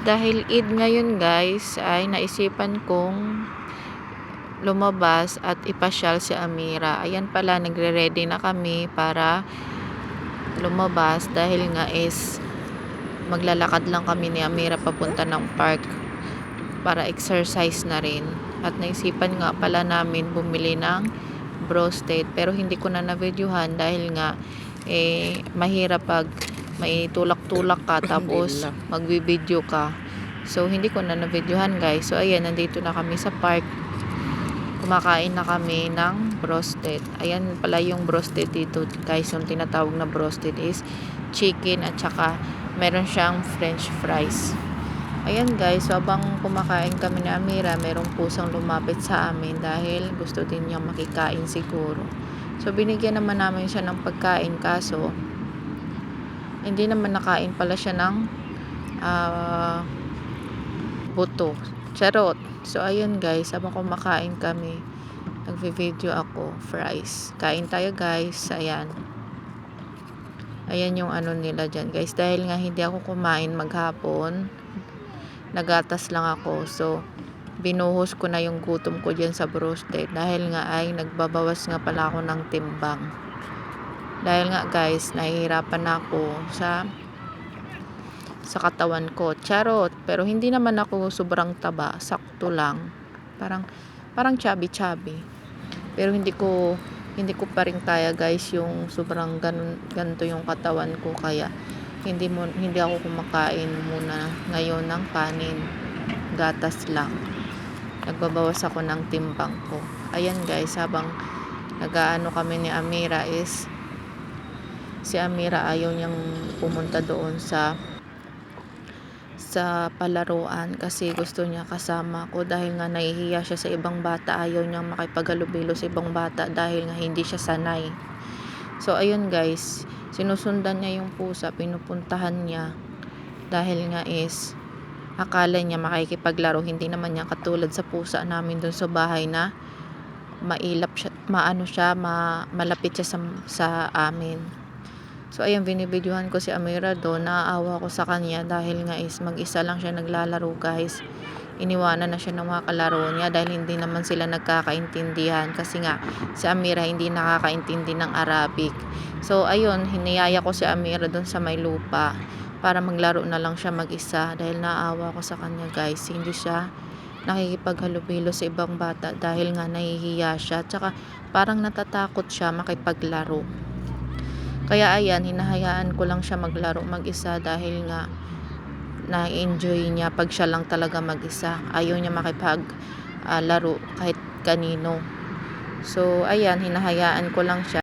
Dahil Eid ngayon guys, ay naisipan kong lumabas at ipasyal si Amira. Ayan pala, nagre-ready na kami para lumabas dahil nga is maglalakad lang kami ni Amira papunta ng park para exercise na rin. At naisipan nga pala namin bumili ng broasted, pero hindi ko na na-videohan dahil nga mahirap pag may tulak-tulak ka tapos magbibideo ka. So hindi ko na na-videohan guys. So ayan, nandito na kami sa park. Kumakain na kami ng broasted. Ayan pala yung broasted dito guys. Yung tinatawag na broasted is chicken at saka meron siyang french fries. Ayan guys, so habang kumakain kami ni Amira, merong pusang lumapit sa amin dahil gusto din niyang makikain siguro. So binigyan naman namin siya ng pagkain, kaso hindi naman nakain pala siya ng buto. Charot. So ayun guys, habang kumakain kami, nagvi-video ako, fries. Kain tayo guys. Ayan. Ayan yung ano nila dyan guys. Dahil nga hindi ako kumain maghapon, nagatas lang ako. So binuhos ko na yung gutom ko dyan sa broasted. Dahil nga ay nagbabawas nga pala ako ng timbang. Dahil nga guys, nahihirapan ako sa katawan ko. Charot. Pero hindi naman ako sobrang taba. Sakto lang. Parang chubby. Pero hindi ko pa rin kaya guys yung sobrang ganito yung katawan ko. Kaya hindi ako kumakain muna ngayon ng kanin. Gatas lang. Nagbabawas ako ng timbang ko. Ayan guys, habang nagaano kami ni Amira is si Amira ayaw niyang pumunta doon sa palaruan kasi gusto niya kasama ko dahil nga nahihiya siya sa ibang bata. Ayaw niyang makipaghalubilo sa ibang bata dahil nga hindi siya sanay. So ayun guys, sinusundan niya yung pusa, pinupuntahan niya dahil nga is akala niya makikipaglaro. Hindi naman niya katulad sa pusa namin dun sa bahay na mailap siya, malapit siya sa amin. So ayan, binibidyohan ko si Amira doon. Naaawa ko sa kanya dahil nga is mag-isa lang siya naglalaro guys. Iniwanan na siya ng mga kalaro niya dahil hindi naman sila nagkakaintindihan kasi nga si Amira hindi nakakaintindi ng Arabic. So ayun, hiniyaya ko si Amira doon sa may lupa para maglaro na lang siya mag-isa dahil naaawa ko sa kanya guys. Hindi siya nakikipaghalubilo sa ibang bata dahil nga nahihiya siya, tsaka parang natatakot siya makipaglaro. Kaya ayan, hinahayaan ko lang siya maglaro mag-isa dahil nga na-enjoy niya pag siya lang talaga mag-isa. Ayaw niya makipaglaro kahit kanino. So ayan, hinahayaan ko lang siya.